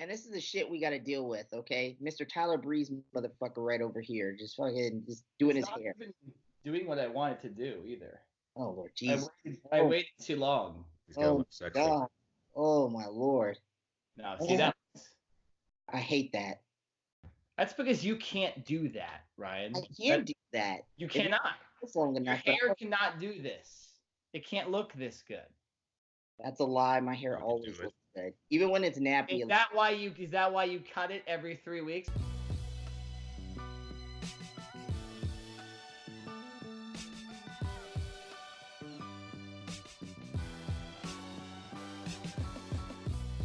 And this is the shit we got to deal with, okay? Mr. Tyler Breeze, motherfucker, right over here, just fucking just doing his hair. Even doing what I wanted to do either. Oh Lord, Jesus! I waited too long. Oh God! Oh my Lord! Now see that? I hate that. That's because you can't do that, Ryan. I can't do that. You cannot. Your hair cannot do this. It can't look this good. That's a lie. My hair always looks good, even when it's nappy. Is that why you cut it every 3 weeks?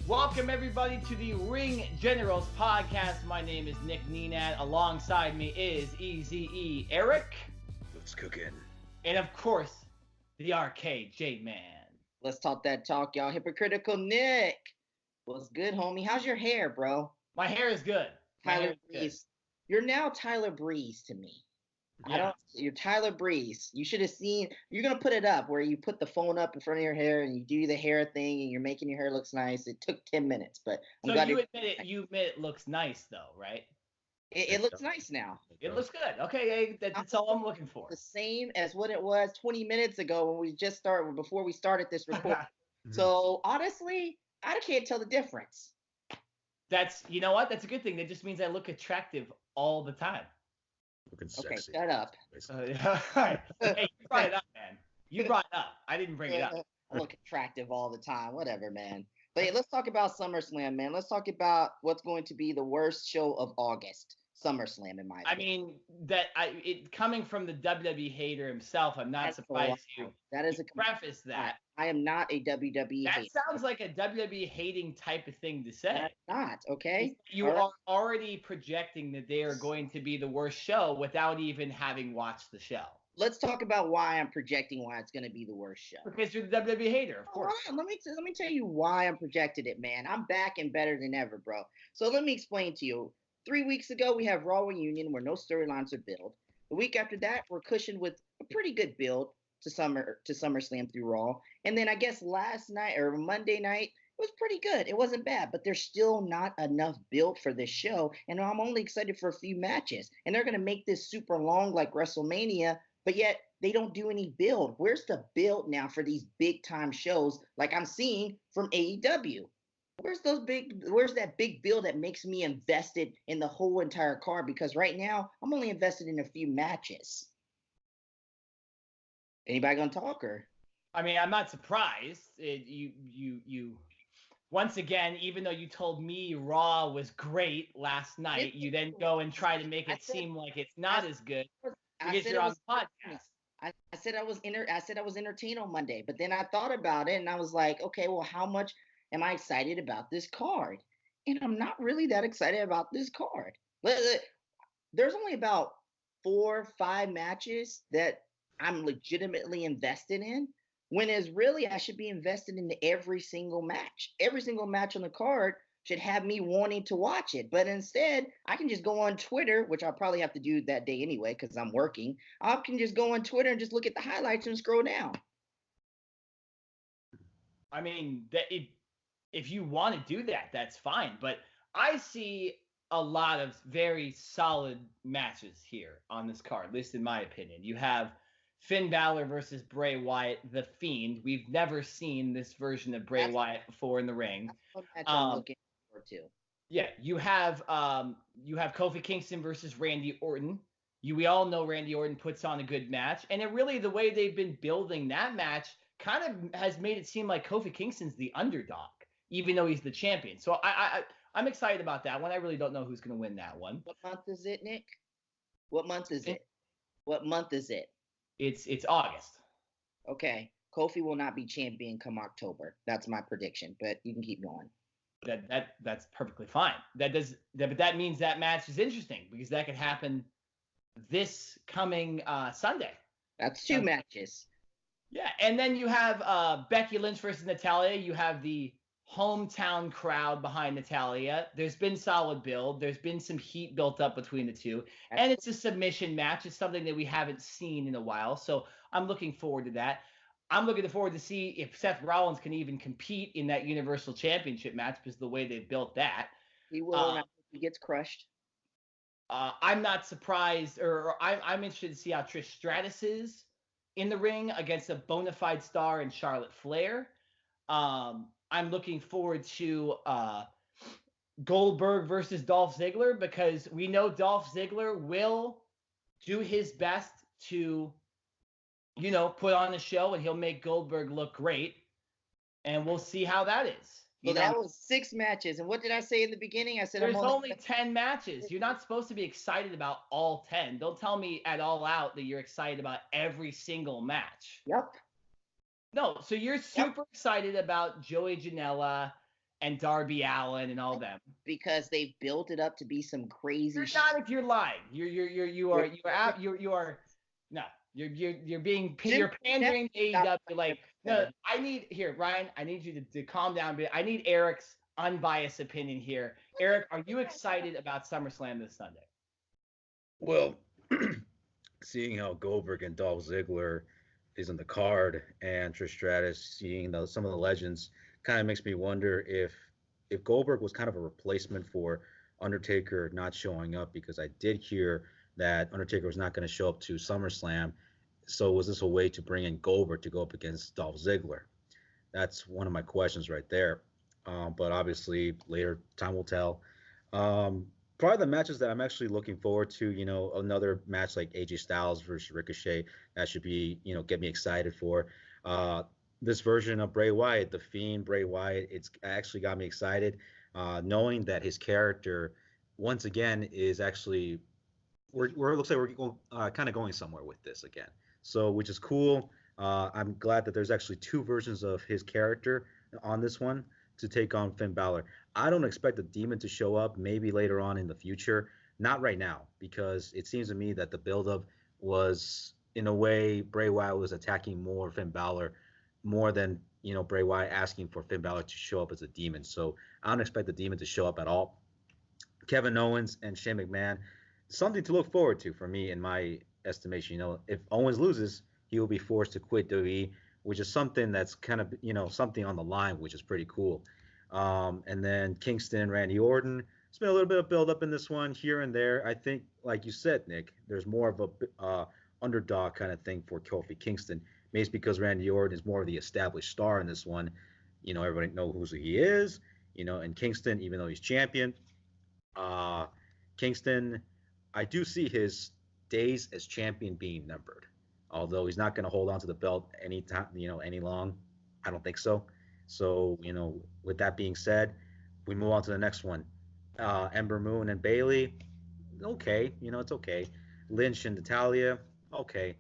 Welcome everybody to the Ring Generals podcast. My name is Nick Nenad. Alongside me is EZE Eric. What's cooking? And of course, the RKJ Man. Let's talk that talk, y'all. Hypocritical Nick. What's good, homie? How's your hair, bro? My hair is good. Tyler Breeze. You're now Tyler Breeze to me. Yeah. You're Tyler Breeze. You should have seen. You're gonna put it up where you put the phone up in front of your hair and you do the hair thing and you're making your hair looks nice. It took 10 minutes, but I'm glad you admit it. You admit it looks nice though, right? It looks nice now. It looks good. Okay, that's all I'm looking for. The same as what it was 20 minutes ago when we just started, before we started this recording. So honestly, I can't tell the difference. You know what? That's a good thing. That just means I look attractive all the time. Looking sexy. Okay, shut up. Hey, you brought it up, man. You brought it up. I didn't bring it up. I look attractive all the time. Whatever, man. But hey, let's talk about SummerSlam, man. Let's talk about what's going to be the worst show of August. SummerSlam, in my opinion. I mean, coming from the WWE hater himself, I'm not surprised you. That is a preface that. I am not a WWE hater. That sounds like a WWE hating type of thing to say. That's not, okay? You are already projecting that they are going to be the worst show without even having watched the show. Let's talk about why I'm projecting why it's going to be the worst show. Because you're the WWE hater, of course. Let me tell you why I'm projected it, man. I'm back and better than ever, bro. So let me explain to you. 3 weeks ago, we have Raw Reunion where no storylines are built. The week after that, we're cushioned with a pretty good build to SummerSlam through Raw. And then I guess last night or Monday night, it was pretty good. It wasn't bad, but there's still not enough build for this show. And I'm only excited for a few matches. And they're going to make this super long like WrestleMania, but yet they don't do any build. Where's the build now for these big time shows like I'm seeing from AEW? Where's that big build that makes me invested in the whole entire card? Because right now I'm only invested in a few matches. Anybody gonna talk or? I mean, I'm not surprised. You once again, even though you told me Raw was great last night, you then go and try to make it seem like it's not as good because you're on the podcast. I said I was entertained on Monday, but then I thought about it and I was like, okay, well, how much am I excited about this card? And I'm not really that excited about this card. There's only about 4 or 5 matches that I'm legitimately invested in, when is really I should be invested in every single match. Every single match on the card should have me wanting to watch it. But instead, I can just go on Twitter, which I'll probably have to do that day anyway because I'm working. I can just go on Twitter and just look at the highlights and scroll down. I mean, if you want to do that, that's fine. But I see a lot of very solid matches here on this card, at least in my opinion. You have Finn Balor versus Bray Wyatt, The Fiend. We've never seen this version of Bray Wyatt before in the ring. I'm looking forward to. Yeah, you have Kofi Kingston versus Randy Orton. We all know Randy Orton puts on a good match, and it really, the way they've been building that match kind of has made it seem like Kofi Kingston's the underdog, even though he's the champion. So I'm excited about that one. I really don't know who's going to win that one. What month is it, Nick? What month is it? What month is it? It's August. Okay. Kofi will not be champion come October. That's my prediction, but you can keep going. That's perfectly fine. But that means that match is interesting because that could happen this coming Sunday. That's 2 matches. Yeah, and then you have Becky Lynch versus Natalya. You have the hometown crowd behind Natalya. There's been solid build. There's been some heat built up between the two. And it's a submission match. It's something that we haven't seen in a while. So I'm looking forward to that. I'm looking forward to see if Seth Rollins can even compete in that Universal Championship match because the way they've built that. He will, and I think he gets crushed. I'm not surprised, or I'm interested to see how Trish Stratus is in the ring against a bona fide star in Charlotte Flair. I'm looking forward to Goldberg versus Dolph Ziggler, because we know Dolph Ziggler will do his best to, put on a show, and he'll make Goldberg look great. And we'll see how that is. So that was 6 matches. And what did I say in the beginning? I said there's only 10 matches. You're not supposed to be excited about all 10. Don't tell me at All Out that you're excited about every single match. Yep. No, so you're super excited about Joey Janela and Darby Allin and all them because they've built it up to be some crazy. You're not if you're lying. You're pandering to AEW. Like, no, Ryan, I need you to calm down a bit. I need Eric's unbiased opinion here. Eric, are you excited about SummerSlam this Sunday? Well, seeing how Goldberg and Dolph Ziggler is in the card, and Trish Stratus, seeing some of the legends, kind of makes me wonder if Goldberg was kind of a replacement for Undertaker not showing up, because I did hear that Undertaker was not going to show up to SummerSlam. So was this a way to bring in Goldberg to go up against Dolph Ziggler? That's one of my questions right there. But obviously, later time will tell. Probably the matches that I'm actually looking forward to, another match like AJ Styles versus Ricochet, that should be, get me excited for. This version of Bray Wyatt, the Fiend Bray Wyatt, it's actually got me excited, knowing that his character, once again, is actually, it looks like we're kind of going somewhere with this again. So, which is cool. I'm glad that there's actually 2 versions of his character on this one to take on Finn Balor. I don't expect the Demon to show up, maybe later on in the future. Not right now, because it seems to me that the buildup was, in a way, Bray Wyatt was attacking more Finn Balor, more than, Bray Wyatt asking for Finn Balor to show up as a Demon. So I don't expect the Demon to show up at all. Kevin Owens and Shane McMahon, something to look forward to for me, in my estimation. If Owens loses, he will be forced to quit WWE, which is something that's kind of, something on the line, which is pretty cool. And then Kingston, Randy Orton. It's been a little bit of build up in this one here and there. I think, like you said, Nick, there's more of a underdog kind of thing for Kofi Kingston. Maybe it's because Randy Orton is more of the established star in this one. Everybody knows who he is. And Kingston, even though he's champion, Kingston, I do see his days as champion being numbered. Although he's not going to hold on to the belt any long. I don't think so. So, with that being said, we move on to the next one. Ember Moon and Bayley, okay. It's okay. Lynch and Natalya, okay.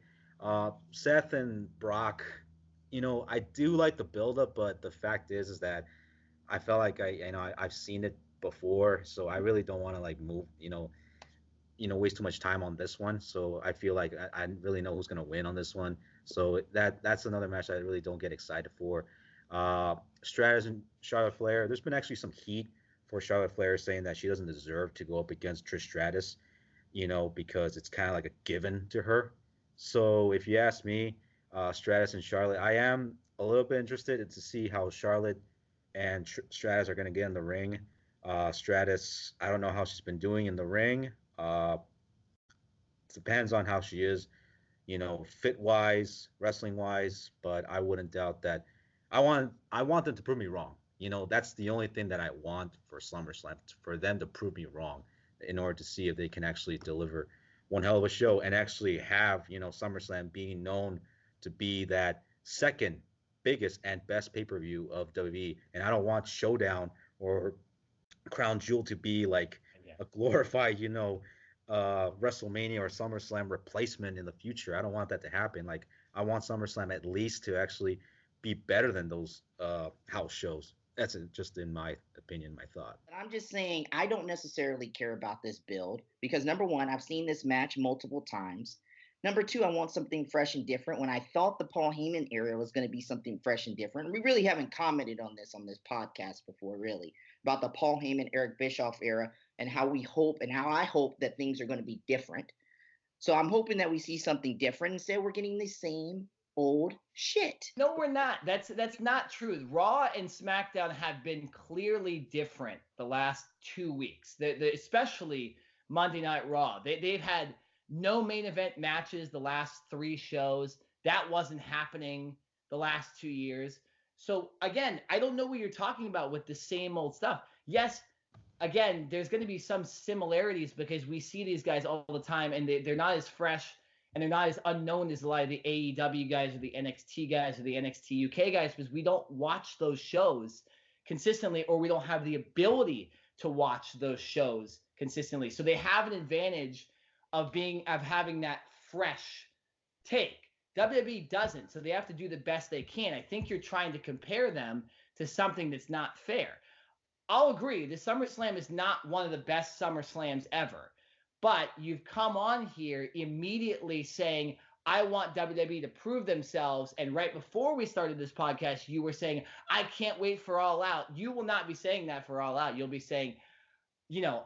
Seth and Brock, I do like the build-up, but the fact is that I felt like I've seen it before, so I really don't want to move, waste too much time on this one. So I feel like I really know who's going to win on this one. So that's another match I really don't get excited for. Stratus and Charlotte Flair. There's been actually some heat for Charlotte Flair saying that she doesn't deserve to go up against Trish Stratus, because it's kind of like a given to her. So if you ask me, Stratus and Charlotte, I am a little bit interested to see how Charlotte and Stratus are going to get in the ring. Stratus, I don't know how she's been doing in the ring. Depends on how she is, fit-wise, wrestling-wise, but I wouldn't doubt that. I want them to prove me wrong. That's the only thing that I want for SummerSlam, for them to prove me wrong, in order to see if they can actually deliver one hell of a show and actually have, SummerSlam being known to be that second biggest and best pay-per-view of WWE. And I don't want Showdown or Crown Jewel to be like a glorified, WrestleMania or SummerSlam replacement in the future. I don't want that to happen. I want SummerSlam at least to actually be better than those house shows. That's just in my opinion, my thought. But I'm just saying, I don't necessarily care about this build because, number one, I've seen this match multiple times. Number two, I want something fresh and different. When I thought the Paul Heyman era was going to be something fresh and different, we really haven't commented on this podcast before, really, about the Paul Heyman, Eric Bischoff era and how we hope and how I hope that things are going to be different. So I'm hoping that we see something different. Instead, we're getting the same old shit. No, we're not. That's not true. Raw and SmackDown have been clearly different the last 2 weeks. Especially Monday Night Raw. They've had no main event matches the last 3 shows. That wasn't happening the last 2 years. So again, I don't know what you're talking about with the same old stuff. Yes, again, there's going to be some similarities because we see these guys all the time, and they're not as fresh and they're not as unknown as a lot of the AEW guys or the NXT guys or the NXT UK guys, because we don't watch those shows consistently, or we don't have the ability to watch those shows consistently. So they have an advantage of having that fresh take. WWE doesn't, so they have to do the best they can. I think you're trying to compare them to something that's not fair. I'll agree, the SummerSlam is not one of the best SummerSlams ever. But you've come on here immediately saying, I want WWE to prove themselves. And right before we started this podcast, you were saying, I can't wait for All Out. You will not be saying that for All Out. You'll be saying,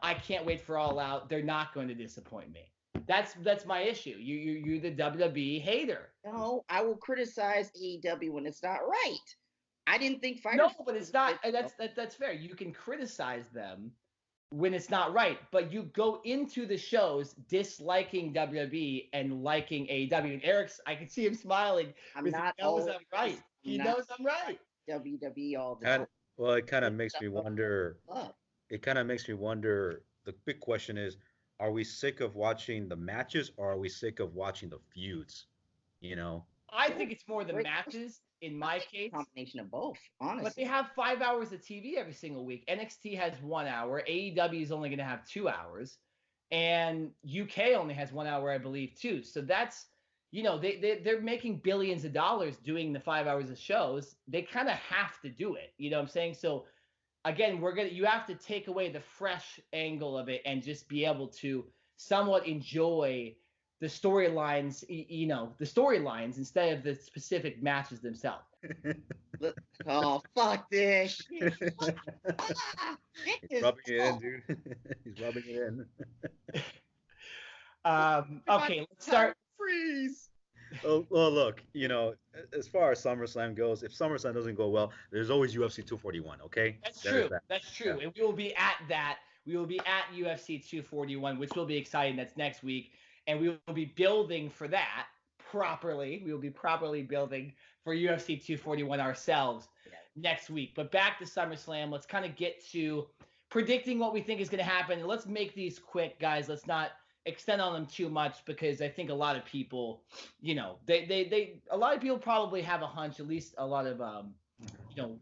I can't wait for All Out. They're not going to disappoint me. That's my issue. You're the WWE hater. No, I will criticize AEW when it's not right. I didn't think fighters. No, but it's not. That's fair. You can criticize them when it's not right, but you go into the shows disliking WWE and liking AEW. And I can see him smiling. I'm not. He knows I'm right. He knows I'm right. WWE all the time. Well, it kind of makes me wonder. It kind of makes me wonder. The big question is: are we sick of watching the matches, or are we sick of watching the feuds? I think it's more the matches. In my case, combination of both, honestly. But they have 5 hours of TV every single week. NXT has 1 hour. AEW is only going to have 2 hours, and UK only has 1 hour, I believe, too. So that's, they're making billions of dollars doing the 5 hours of shows. They kind of have to do it. You know what I'm saying? So again, you have to take away the fresh angle of it and just be able to somewhat enjoy the storylines, the storylines instead of the specific matches themselves. Oh, fuck this. He's rubbing it in, dude. He's rubbing it in. Okay, let's start. Freeze. Well, look, as far as SummerSlam goes, if SummerSlam doesn't go well, there's always UFC 241, okay? That's true. Yeah. And we will be at that. We will be at UFC 241, which will be exciting. That's next week. And we will be building for that properly. We will be properly building for UFC 241 ourselves next week. But back to SummerSlam. Let's kind of get to predicting what we think is going to happen. And let's make these quick, guys. Let's not extend on them too much, because I think a lot of people, a lot of people probably have a hunch. At least a lot of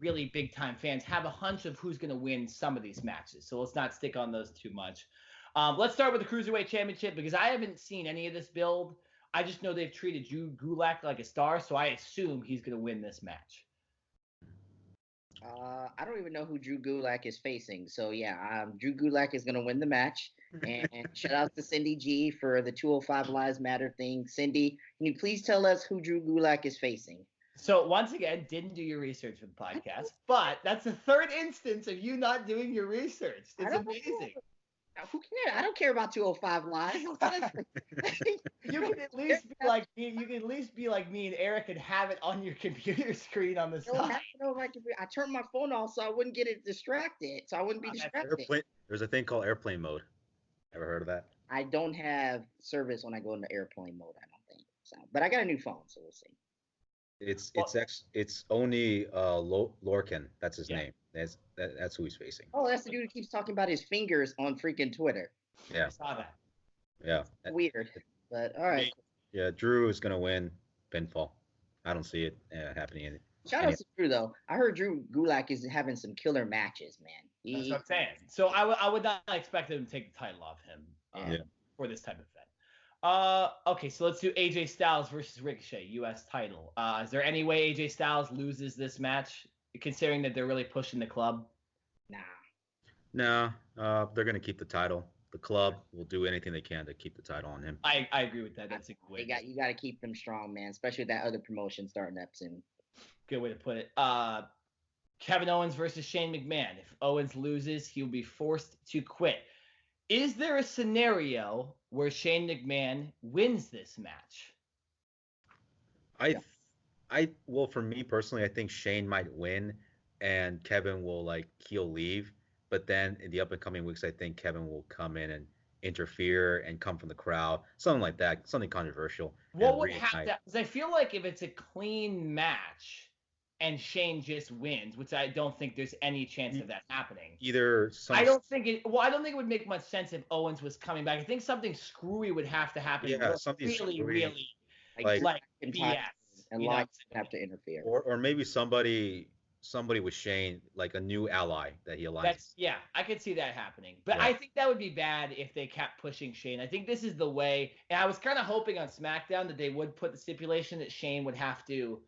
really big time fans have a hunch of who's going to win some of these matches. So let's not stick on those too much. Let's start with the Cruiserweight Championship, because I haven't seen any of this build. I just know they've treated Drew Gulak like a star, so I assume he's going to win this match. I don't even know who Drew Gulak is facing. So, Drew Gulak is going to win the match. And shout out to Cindy G for the 205 Lives Matter thing. Cindy, can you please tell us who Drew Gulak is facing? So, once again, didn't do your research for the podcast, but that's the third instance of you not doing your research. It's amazing. Who cares? I don't care about 205 Live. You can at least be like me. You can at least be like me and Eric and have it on your computer screen on the side. I turned my phone off so I wouldn't get it distracted. So I wouldn't be distracted. There's a thing called airplane mode. Ever heard of that? I don't have service when I go into airplane mode. I don't think so. But I got a new phone, so we'll see. It's only Lorcan. That's his name. That's who he's facing. Oh, that's the dude who keeps talking about his fingers on freaking Twitter. Yeah. I saw that. Yeah. Weird, but all right. Yeah, Drew is gonna win pinfall. I don't see it happening. Shout out to Drew though. I heard Drew Gulak is having some killer matches, man. That's what I'm saying. So I would not expect them to take the title off him for this type of event. Okay, so let's do AJ Styles versus Ricochet, U.S. title. Is there any way AJ Styles loses this match, considering that they're really pushing the club? Nah. They're going to keep the title. The club will do anything they can to keep the title on him. I agree with that. That's a good way. You got to keep them strong, man, especially with that other promotion starting up soon. Good way to put it. Kevin Owens versus Shane McMahon. If Owens loses, he'll be forced to quit. Is there a scenario where Shane McMahon wins this match? Well, for me personally, I think Shane might win, and Kevin will he'll leave. But then in the up and coming weeks, I think Kevin will come in and interfere and come from the crowd, something like that, something controversial, and What would have reignite. to? Because I feel like if it's a clean match and Shane just wins, which I don't think there's any chance of that happening. Either some. I don't think it. Well, I don't think it would make much sense if Owens was coming back. I think something screwy would have to happen. Yeah, something really, screwy, really like BS. and You know? have to interfere. or maybe somebody with Shane, like a new ally that he aligns. I could see that happening. But Yeah. I think that would be bad if they kept pushing Shane. I think this is the way. And I was kind of hoping on SmackDown that they would put the stipulation that Shane would have to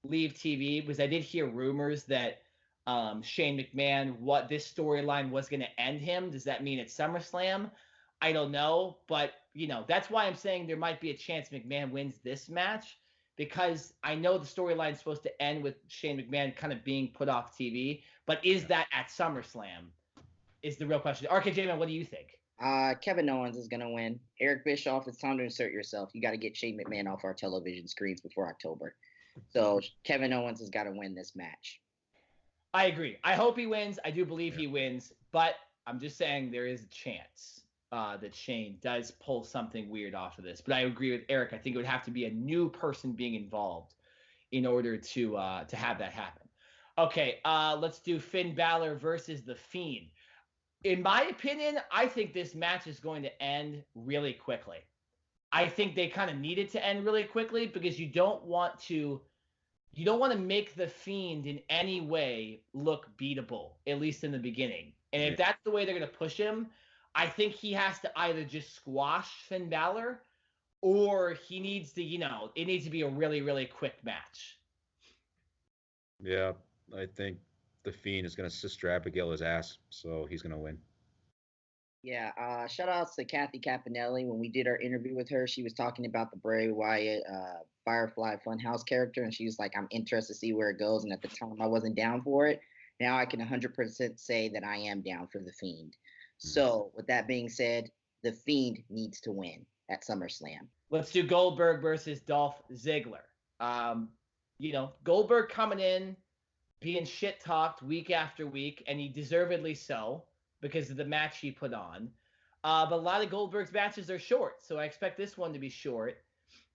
leave TV, because I did hear rumors that Shane McMahon, what this storyline was going to end him. Does that mean it's SummerSlam? I don't know. But, that's why I'm saying there might be a chance McMahon wins this match, because I know the storyline is supposed to end with Shane McMahon kind of being put off TV. But is that at SummerSlam is the real question. RKJ Man, what do you think? Kevin Owens is going to win. Eric Bischoff, it's time to insert yourself. You got to get Shane McMahon off our television screens before October. So Kevin Owens has got to win this match. I agree. I hope he wins. I do believe he wins. But I'm just saying there is a chance that Shane does pull something weird off of this. But I agree with Eric. I think it would have to be a new person being involved in order to have that happen. Okay, let's do Finn Balor versus The Fiend. In my opinion, I think this match is going to end really quickly. I think they kind of need it to end really quickly, because you don't want to make The Fiend in any way look beatable, at least in the beginning. And if that's the way they're going to push him, I think he has to either just squash Finn Balor, or he needs to, it needs to be a really, really quick match. Yeah, I think The Fiend is going to Sister Abigail his ass, so he's going to win. Yeah, shout outs to Kathy Caponelli. When we did our interview with her, she was talking about the Bray Wyatt Firefly Funhouse character, and she was like, I'm interested to see where it goes. And at the time, I wasn't down for it. Now I can 100% say that I am down for The Fiend. So with that being said, The Fiend needs to win at SummerSlam. Let's do Goldberg versus Dolph Ziggler. Goldberg coming in, being shit talked week after week, and he deservedly so, because of the match he put on. But a lot of Goldberg's matches are short, so I expect this one to be short.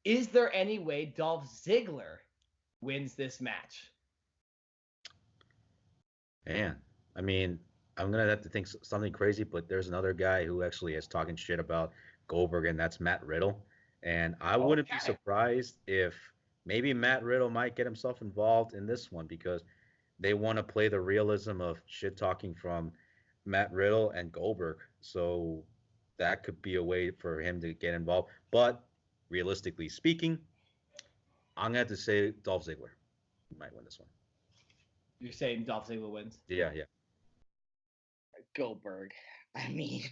Is there any way Dolph Ziggler wins this match? Man, I mean, I'm going to have to think something crazy, but there's another guy who actually is talking shit about Goldberg, and that's Matt Riddle. And I wouldn't be surprised if maybe Matt Riddle might get himself involved in this one, because they want to play the realism of shit talking from Matt Riddle and Goldberg. So that could be a way for him to get involved. But realistically speaking, I'm going to have to say Dolph Ziggler might win this one. You're saying Dolph Ziggler wins? Yeah. Goldberg. I mean,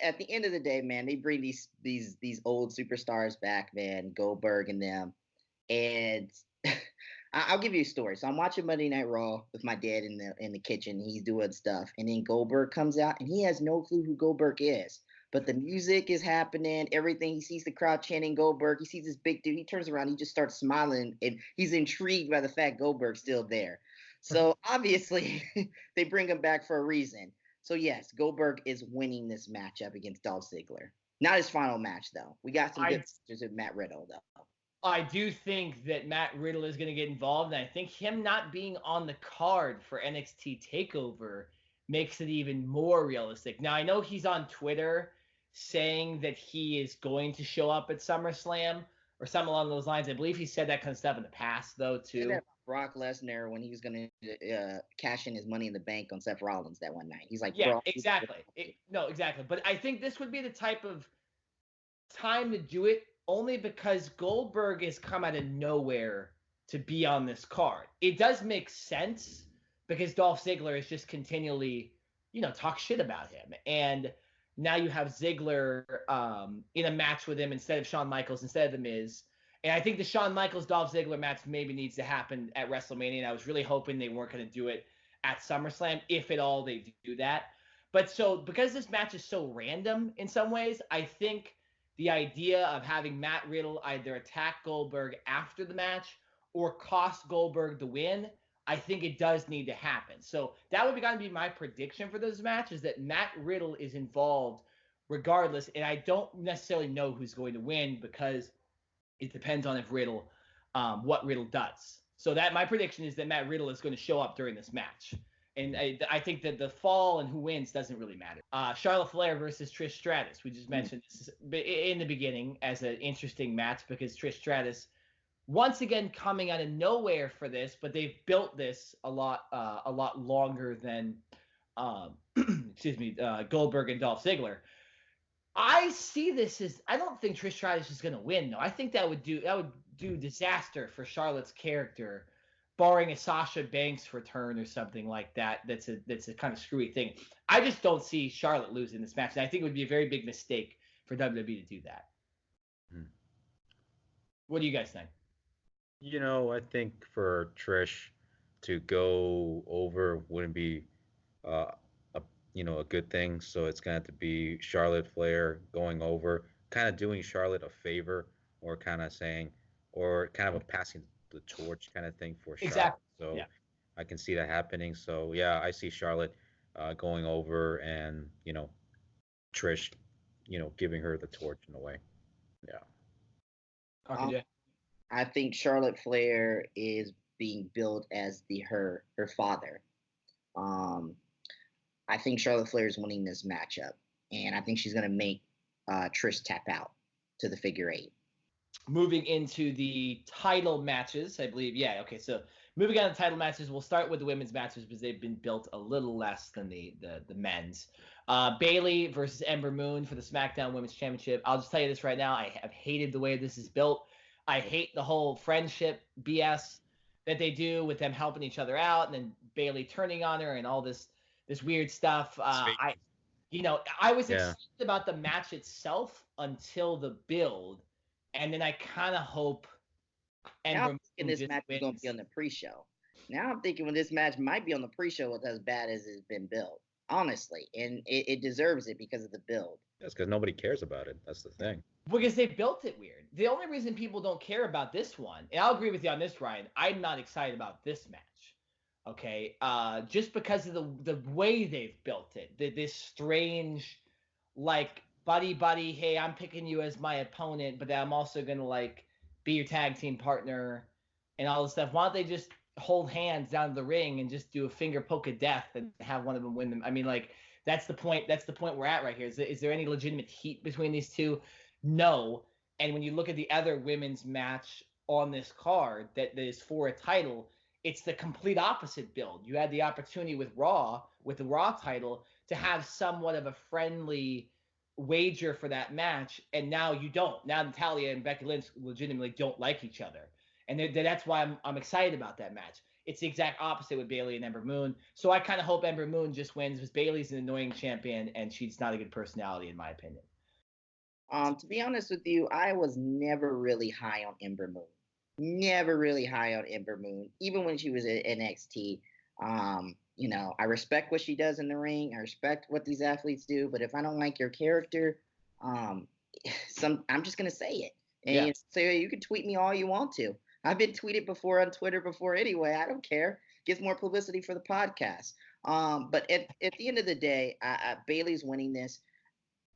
at the end of the day, man, they bring these old superstars back, man, Goldberg and them. And I'll give you a story. So I'm watching Monday Night Raw with my dad in the kitchen. He's doing stuff, and then Goldberg comes out, and he has no clue who Goldberg is. But the music is happening, everything. He sees the crowd chanting Goldberg. He sees this big dude. He turns around. He just starts smiling, and he's intrigued by the fact Goldberg's still there. So obviously, they bring him back for a reason. So yes, Goldberg is winning this matchup against Dolph Ziggler. Not his final match, though. We got some good matches with Matt Riddle, though. I do think that Matt Riddle is going to get involved, and I think him not being on the card for NXT TakeOver makes it even more realistic. Now, I know he's on Twitter saying that he is going to show up at SummerSlam or something along those lines. I believe he said that kind of stuff in the past, though, too. Said that Brock Lesnar when he was going to cash in his Money in the Bank on Seth Rollins that one night. He's like, yeah, exactly. Exactly. But I think this would be the type of time to do it, only because Goldberg has come out of nowhere to be on this card. It does make sense because Dolph Ziggler is just continually, talk shit about him. And now you have Ziggler in a match with him instead of Shawn Michaels, instead of The Miz. And I think the Shawn Michaels-Dolph Ziggler match maybe needs to happen at WrestleMania. And I was really hoping they weren't going to do it at SummerSlam, if at all they do that. But so because this match is so random in some ways, I think the idea of having Matt Riddle either attack Goldberg after the match or cost Goldberg the win, I think it does need to happen. So that would be going to be my prediction for this match, is that Matt Riddle is involved regardless. And I don't necessarily know who's going to win because it depends on if Riddle, what Riddle does. So that my prediction is that Matt Riddle is going to show up during this match. And I think that the fall and who wins doesn't really matter. Charlotte Flair versus Trish Stratus. We just mentioned this in the beginning as an interesting match because Trish Stratus, once again, coming out of nowhere for this, but they've built this a lot longer than, Goldberg and Dolph Ziggler. I see this as, I don't think Trish Stratus is going to win, though. I think that would do disaster for Charlotte's character, barring a Sasha Banks return or something like that. That's a kind of screwy thing. I just don't see Charlotte losing this match, and I think it would be a very big mistake for WWE to do that. What do you guys think? I think for Trish to go over wouldn't be a good thing. So it's going to have to be Charlotte Flair going over, kind of doing Charlotte a favor, or kind of saying, or kind of a passing the torch kind of thing for Charlotte. Exactly. So yeah. I can see that happening. So yeah, I see Charlotte going over and Trish, giving her the torch in a way. Yeah. RKJ. I think Charlotte Flair is being billed as her father. I think Charlotte Flair is winning this matchup, and I think she's going to make Trish tap out to the figure 8. Moving into the title matches, I believe. Yeah, okay. So moving on to title matches, we'll start with the women's matches because they've been built a little less than the men's. Bayley versus Ember Moon for the Smackdown Women's Championship. I'll just tell you this right now. I have hated the way this is built. I hate the whole friendship BS that they do with them helping each other out and then Bayley turning on her and all this weird stuff. I was excited about the match itself until the build, and then I kind of hope Ember Now I'm thinking this match is going to be on the pre-show. Now I'm thinking when this match might be on the pre-show, it's as bad as it's been built, honestly, and it deserves it because of the build. That's because nobody cares about it. That's the thing. Because they built it weird. The only reason people don't care about this one, and I'll agree with you on this, Ryan, I'm not excited about this match. Okay, just because of the way they've built it, this strange, like buddy, hey, I'm picking you as my opponent, but I'm also gonna be your tag team partner, and all this stuff. Why don't they just hold hands down to the ring and just do a finger poke of death and have one of them win them? I mean, that's the point. That's the point we're at right here. Is there any legitimate heat between these two? No. And when you look at the other women's match on this card that is for a title, it's the complete opposite build. You had the opportunity with the Raw title, to have somewhat of a friendly wager for that match, and now you don't. Now Natalya and Becky Lynch legitimately don't like each other, and that's why I'm excited about that match. It's the exact opposite with Bayley and Ember Moon. So I kind of hope Ember Moon just wins, because Bayley's an annoying champion, and she's not a good personality in my opinion. To be honest with you, I was never really high on Ember Moon. Never really high on Ember Moon, even when she was at NXT. I respect what she does in the ring. I respect what these athletes do. But if I don't like your character, I'm just gonna say it. And so you can tweet me all you want to. I've been tweeted before on Twitter before anyway. I don't care. Gets more publicity for the podcast. But at the end of the day, Bayley's winning this.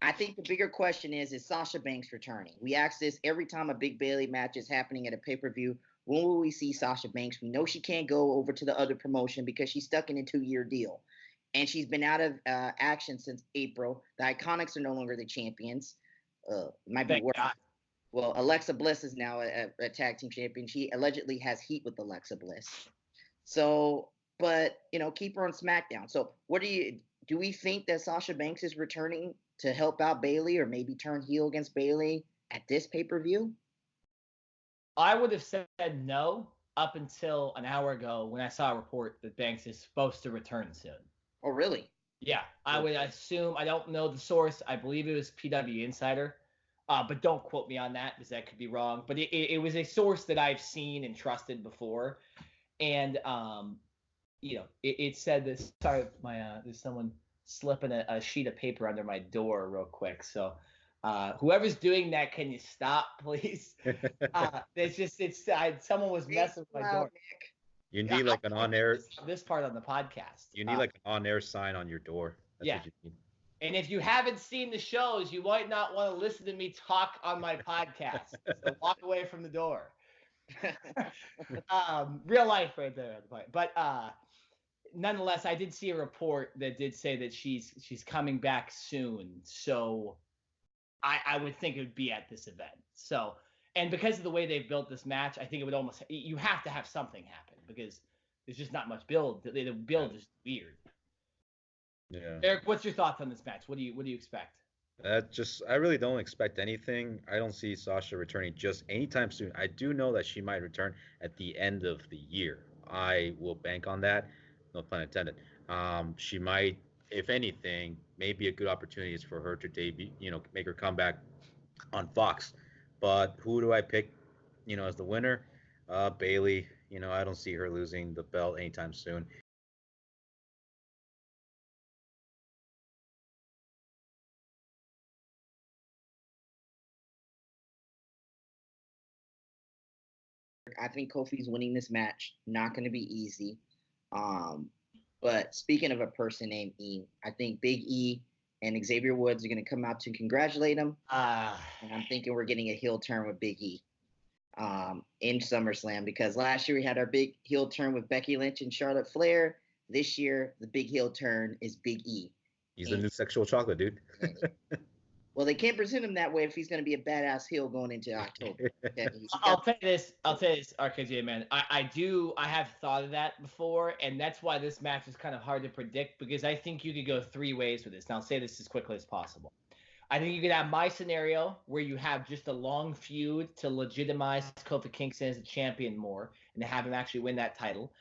I think the bigger question is Sasha Banks returning? We ask this every time a big Bayley match is happening at a pay-per-view. When will we see Sasha Banks? We know she can't go over to the other promotion because she's stuck in a 2-year deal. And she's been out of action since April. The Iconics are no longer the champions. Might be worse. Well, Alexa Bliss is now a tag team champion. She allegedly has heat with Alexa Bliss. So, but, keep her on SmackDown. So do we think that Sasha Banks is returning to help out Bayley, or maybe turn heel against Bayley at this pay-per-view? I would have said no up until an hour ago when I saw a report that Banks is supposed to return soon. Oh, really? Yeah, I would assume. I don't know the source. I believe it was PW Insider, but don't quote me on that because that could be wrong. But it was a source that I've seen and trusted before, and it said this. Sorry, there's someone slipping a sheet of paper under my door real quick. So Whoever's doing that, can you stop, please? Someone was messing with my door. Nick. You need like an on-air. This part on the podcast. You need like an on-air sign on your door. That's what you need. And if you haven't seen the shows, you might not want to listen to me talk on my podcast. So walk away from the door. Real life right there at the point. But nonetheless, I did see a report that did say that she's coming back soon. So I would think it would be at this event. So, and because of the way they've built this match, I think it would almost, you have to have something happen because there's just not much build. The build is weird. Yeah. Eric, what's your thoughts on this match? What do you expect? I really don't expect anything. I don't see Sasha returning just anytime soon. I do know that she might return at the end of the year. I will bank on that. No pun intended. She might, if anything, maybe a good opportunity is for her to debut, make her comeback on Fox. But who do I pick, as the winner? Bayley. I don't see her losing the belt anytime soon. I think Kofi's winning this match. Not going to be easy. But speaking of a person named E, I think Big E and Xavier Woods are going to come out to congratulate him. And I'm thinking we're getting a heel turn with Big E in SummerSlam, because last year we had our big heel turn with Becky Lynch and Charlotte Flair. This year, the big heel turn is Big E. He's the new sexual chocolate, dude. Well, they can't present him that way if he's going to be a badass heel going into October. Okay? I'll tell you this, RKJ Man. I have thought of that before, and that's why this match is kind of hard to predict, because I think you could go three ways with this. And I'll say this as quickly as possible. I think you could have my scenario where you have just a long feud to legitimize Kofi Kingston as a champion more and to have him actually win that title.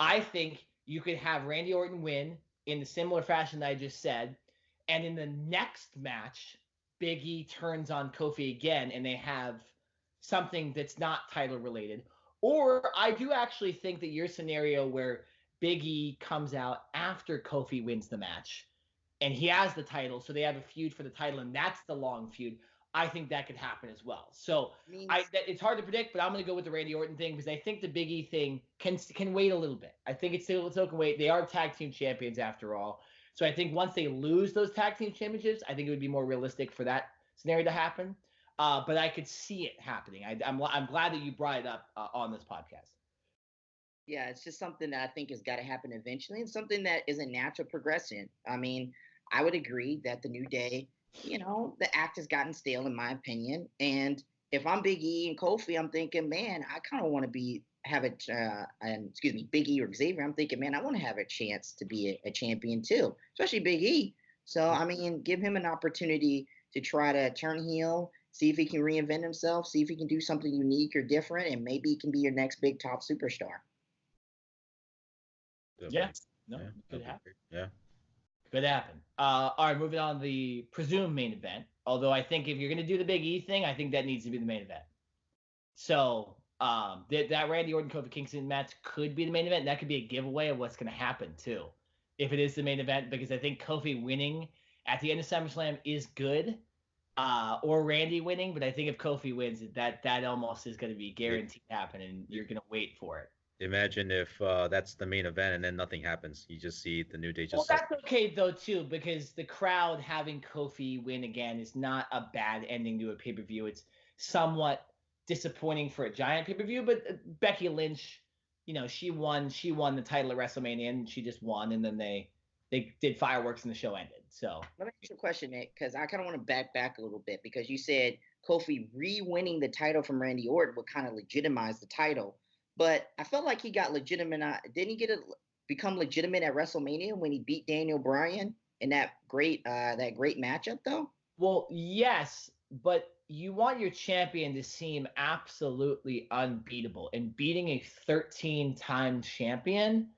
I think you could have Randy Orton win in the similar fashion that I just said, and in the next match, Big E turns on Kofi again, and they have something that's not title related. Or I do actually think that your scenario where Big E comes out after Kofi wins the match, and he has the title, so they have a feud for the title, and that's the long feud. I think that could happen as well. So it's hard to predict, but I'm going to go with the Randy Orton thing because I think the Big E thing can wait a little bit. I think it still can wait. They are tag team champions after all. So I think once they lose those tag team championships, I think it would be more realistic for that scenario to happen. But I could see it happening. I'm glad that you brought it up on this podcast. Yeah, it's just something that I think has got to happen eventually, and something that is a natural progression. I mean, I would agree that the New Day, the act has gotten stale in my opinion. And if I'm Big E and Kofi, I'm thinking, man, I kind of want to Big E or Xavier, I'm thinking, man, I want to have a chance to be a champion too, especially Big E. So, I mean, give him an opportunity to try to turn heel, see if he can reinvent himself, see if he can do something unique or different, and maybe he can be your next big top superstar. Yeah. No, could happen. Yeah. Could happen. All right, moving on to the presumed main event. Although I think if you're going to do the Big E thing, I think that needs to be the main event. So that Randy Orton Kofi Kingston match could be the main event. And that could be a giveaway of what's going to happen too, if it is the main event, because I think Kofi winning at the end of SummerSlam is good, or Randy winning. But I think if Kofi wins, that almost is going to be guaranteed to happen, and you're going to wait for it. Imagine if that's the main event and then nothing happens. You just see the New Day just. Well, that's okay though too, because the crowd having Kofi win again is not a bad ending to a pay-per-view. It's somewhat disappointing for a giant pay-per-view, but Becky Lynch, she won the title at WrestleMania, and she just won, and then they did fireworks and the show ended. So let me ask you a question, Nick, because I kind of want to back a little bit, because you said Kofi re-winning the title from Randy Orton would kind of legitimize the title. But I felt like he got legitimate. Didn't he become legitimate at WrestleMania when he beat Daniel Bryan in that great matchup, though? Well, yes, but you want your champion to seem absolutely unbeatable, and beating a 13-time champion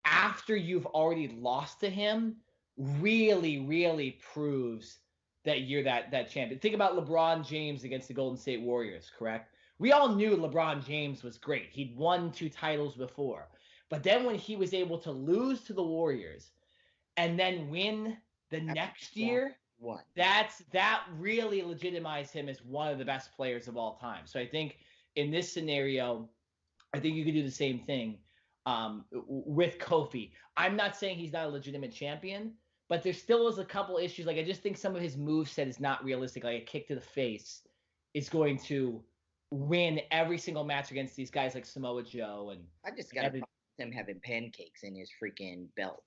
after you've already lost to him really, really proves that you're that champion. Think about LeBron James against the Golden State Warriors, correct? We all knew LeBron James was great. He'd won 2 titles before. But then when he was able to lose to the Warriors and then win the next year One. That really legitimized him as one of the best players of all time. So I think in this scenario, I think you could do the same thing with Kofi. I'm not saying he's not a legitimate champion, but there still is a couple issues. Like I just think some of his moveset is not realistic. Like a kick to the face is going to win every single match against these guys like Samoa Joe and I just got him having pancakes in his freaking belt.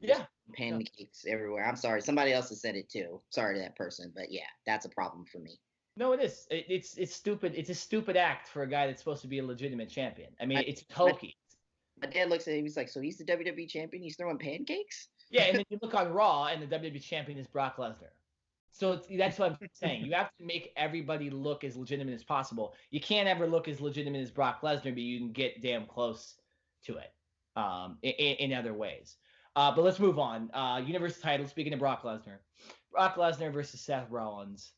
Yeah. Pancakes everywhere. I'm sorry. Somebody else has said it too. Sorry to that person, but yeah, that's a problem for me. No, it is. It's stupid. It's a stupid act for a guy that's supposed to be a legitimate champion. I mean, it's hokey. My dad looks at him. He's like, so he's the WWE champion? He's throwing pancakes? Yeah, and then you look on Raw, and the WWE champion is Brock Lesnar. So that's what I'm saying. You have to make everybody look as legitimate as possible. You can't ever look as legitimate as Brock Lesnar, but you can get damn close to it in other ways. But let's move on. Universal title, speaking of Brock Lesnar. Brock Lesnar versus Seth Rollins.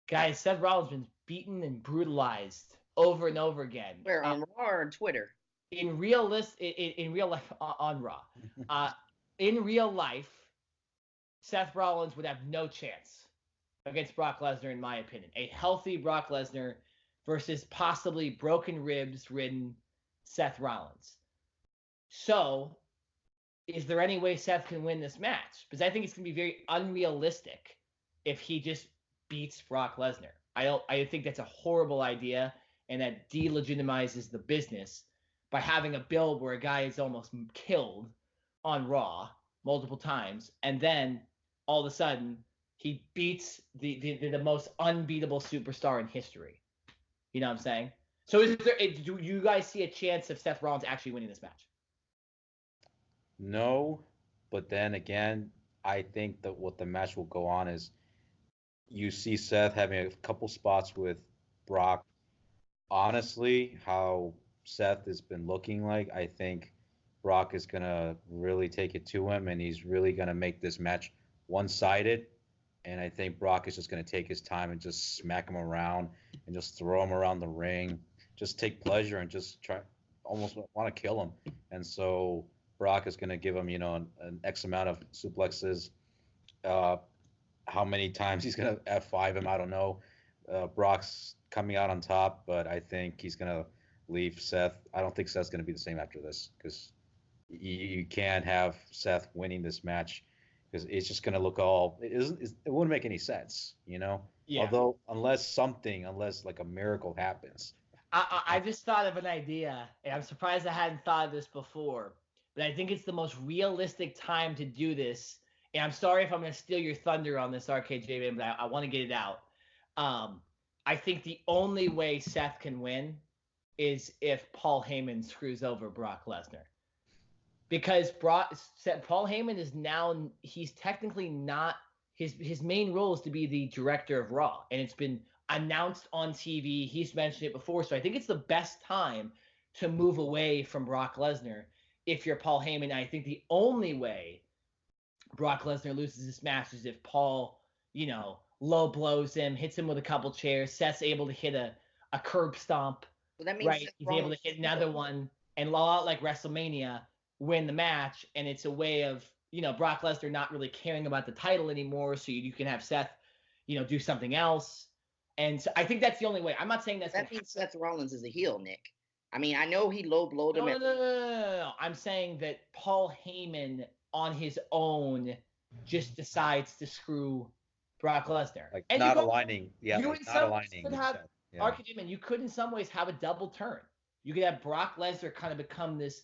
Guys, Seth Rollins been beaten and brutalized over and over again. Where, on Raw or on Twitter? In real life on Raw. In real life, Seth Rollins would have no chance against Brock Lesnar, in my opinion. A healthy Brock Lesnar versus possibly broken ribs-ridden Seth Rollins. So, is there any way Seth can win this match? Because I think it's going to be very unrealistic if he just beats Brock Lesnar. I think that's a horrible idea, and that delegitimizes the business by having a build where a guy is almost killed on Raw multiple times, and then all of a sudden he beats the most unbeatable superstar in history. You know what I'm saying? So do you guys see a chance of Seth Rollins actually winning this match? No, but then again, I think that what the match will go on is you see Seth having a couple spots with Brock. Honestly, how Seth has been looking like, I think Brock is going to really take it to him, and he's really going to make this match one-sided. And I think Brock is just going to take his time and just smack him around and just throw him around the ring, just take pleasure and just try, almost want to kill him. And so Brock is going to give him, an X amount of suplexes. How many times he's going to F5 him, I don't know. Brock's coming out on top, but I think he's going to leave Seth. I don't think Seth's going to be the same after this, because you can't have Seth winning this match, because it's just going to look it wouldn't make any sense, Yeah. Although, unless like a miracle happens. I just thought of an idea, and I'm surprised I hadn't thought of this before, but I think it's the most realistic time to do this. And I'm sorry if I'm going to steal your thunder on this, RKJ Man, but I want to get it out. I think the only way Seth can win is if Paul Heyman screws over Brock Lesnar. Because Paul Heyman is now, he's technically not, his main role is to be the director of Raw. And it's been announced on TV. He's mentioned it before. So I think it's the best time to move away from Brock Lesnar if you're Paul Heyman. And I think the only way Brock Lesnar loses this match is if Paul, low blows him, hits him with a couple chairs. Seth's able to hit a curb stomp. Well, that means right? He's able to hit another one and like WrestleMania, win the match. And it's a way of, Brock Lesnar not really caring about the title anymore. So you can have Seth, do something else. And so I think that's the only way. I'm not saying that means Seth Rollins is a heel, Nick. I mean, I know he low blowed him. No. I'm saying that Paul Heyman on his own just decides to screw Brock Lesnar. Like and not aligning. Yeah, you like not aligning. RKJ Man, you could in some ways have a double turn. You could have Brock Lesnar kind of become this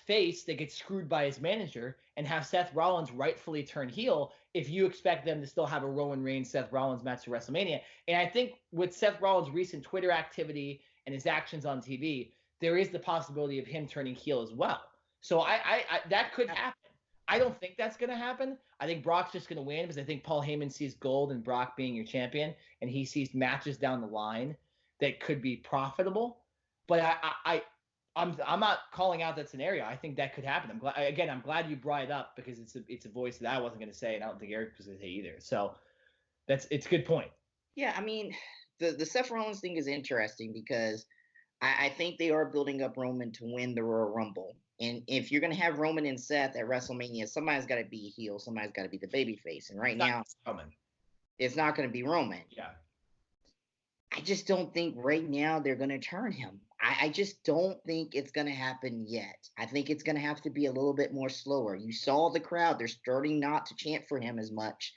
face that gets screwed by his manager, and have Seth Rollins rightfully turn heel if you expect them to still have a Roman Reigns Seth Rollins match to WrestleMania. And I think with Seth Rollins' recent Twitter activity and his actions on TV, there is the possibility of him turning heel as well. So I that could happen. I don't think that's going to happen. I think Brock's just going to win, because I think Paul Heyman sees gold in Brock being your champion, and he sees matches down the line that could be profitable. But I'm not calling out that scenario. I think that could happen. I'm glad you brought it up, because it's a voice that I wasn't going to say, and I don't think Eric was going to say either. So it's a good point. Yeah, I mean, the Seth Rollins thing is interesting, because I think they are building up Roman to win the Royal Rumble. And if you're gonna have Roman and Seth at WrestleMania, somebody's got to be a heel, somebody's got to be the babyface. And right now, Roman. It's not going to be Roman. Yeah. I just don't think right now they're going to turn him. I just don't think it's going to happen yet. I think it's going to have to be a little bit more slower. You saw the crowd; they're starting not to chant for him as much.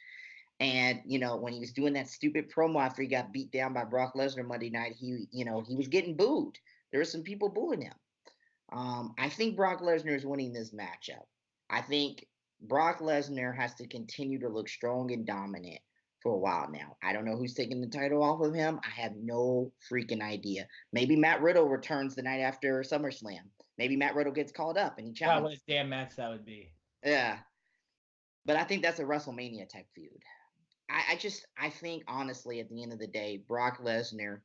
And when he was doing that stupid promo after he got beat down by Brock Lesnar Monday night, he was getting booed. There were some people booing him. I think Brock Lesnar is winning this matchup. I think Brock Lesnar has to continue to look strong and dominant for a while now. I don't know who's taking the title off of him. I have no freaking idea. Maybe Matt Riddle returns the night after SummerSlam. Maybe Matt Riddle gets called up and he challenges. Wow, what a damn match that would be. Yeah. But I think that's a WrestleMania type feud. I think honestly at the end of the day, Brock Lesnar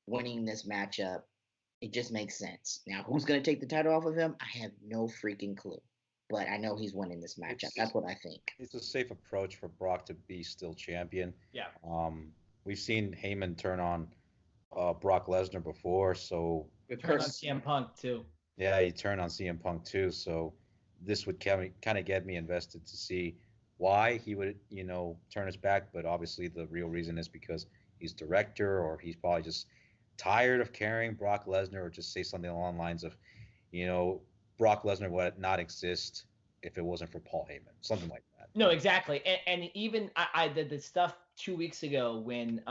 winning this matchup, it just makes sense. Now, who's going to take the title off of him? I have no freaking clue. But I know he's winning this matchup. That's what I think. It's a safe approach for Brock to be still champion. Yeah. We've seen Heyman turn on Brock Lesnar before, so turn on CM Punk too. Yeah, he turned on CM Punk too. So this would kind of get me invested to see why he would, turn his back. But obviously, the real reason is because he's director, or he's probably just tired of carrying Brock Lesnar, or just say something along the lines of, Brock Lesnar would not exist if it wasn't for Paul Heyman, something like that. No, exactly. And even I did the stuff 2 weeks ago when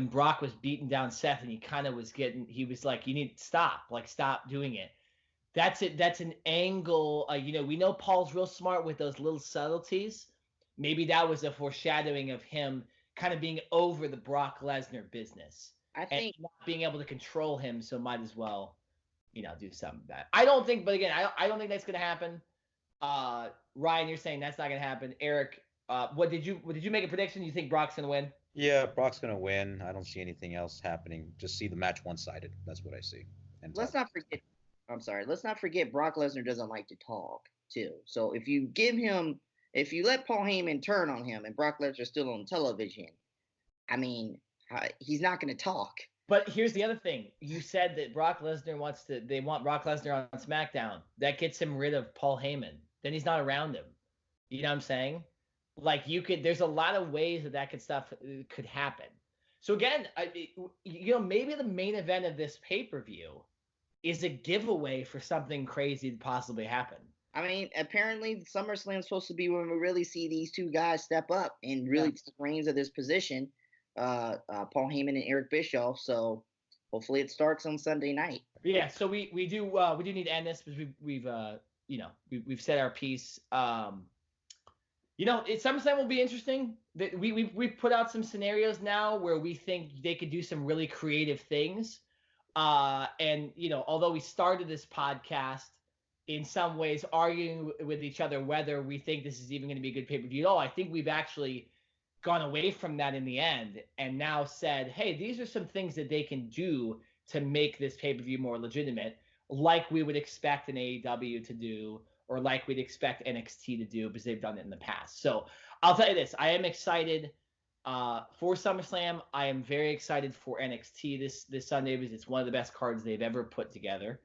Brock was beating down Seth and he was like, you need to stop doing it. That's it. That's an angle. We know Paul's real smart with those little subtleties. Maybe that was a foreshadowing of him kind of being over the Brock Lesnar business. I think and not being able to control him, so might as well, do something bad. I don't think, but again, I don't think that's going to happen. Ryan, you're saying that's not going to happen. Eric, what did you make a prediction? You think Brock's going to win? Yeah, Brock's going to win. I don't see anything else happening. Just see the match one-sided. That's what I see. And let's not forget Brock Lesnar doesn't like to talk too. So if you let Paul Heyman turn on him and Brock Lesnar's still on television, I mean, he's not going to talk. But here's the other thing. You said that Brock Lesnar they want Brock Lesnar on SmackDown. That gets him rid of Paul Heyman. Then he's not around him. You know what I'm saying? Like there's a lot of ways that stuff could happen. So again, maybe the main event of this pay-per-view is a giveaway for something crazy to possibly happen. I mean, apparently SummerSlam is supposed to be when we really see these two guys step up and really take reins of this position. Paul Heyman and Eric Bischoff. So hopefully it starts on Sunday night. Yeah. So we do need to end this because we've said our piece. SummerSlam will be interesting. We put out some scenarios now where we think they could do some really creative things. And although we started this podcast in some ways arguing with each other whether we think this is even going to be a good pay-per-view at all, I think we've actually gone away from that in the end and now said, hey, these are some things that they can do to make this pay-per-view more legitimate, like we would expect an AEW to do, or like we'd expect NXT to do, because they've done it in the past. So I'll tell you this, I am excited for SummerSlam. I am very excited for NXT this Sunday because it's one of the best cards they've ever put together.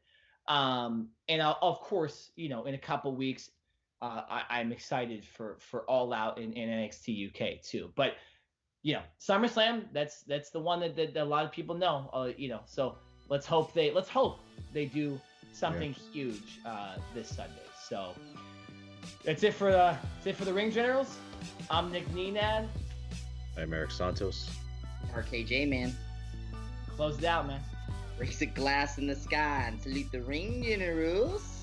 And of course, in a couple weeks, I'm excited for All Out in NXT UK too. But SummerSlam, that's the one that a lot of people know. So let's hope they do something huge this Sunday. So that's it for the Ring Generals. I'm Nick Nenad. I'm Eric Santos. RKJ Man. Close it out, man. Raise a glass in the sky and salute the Ring Generals.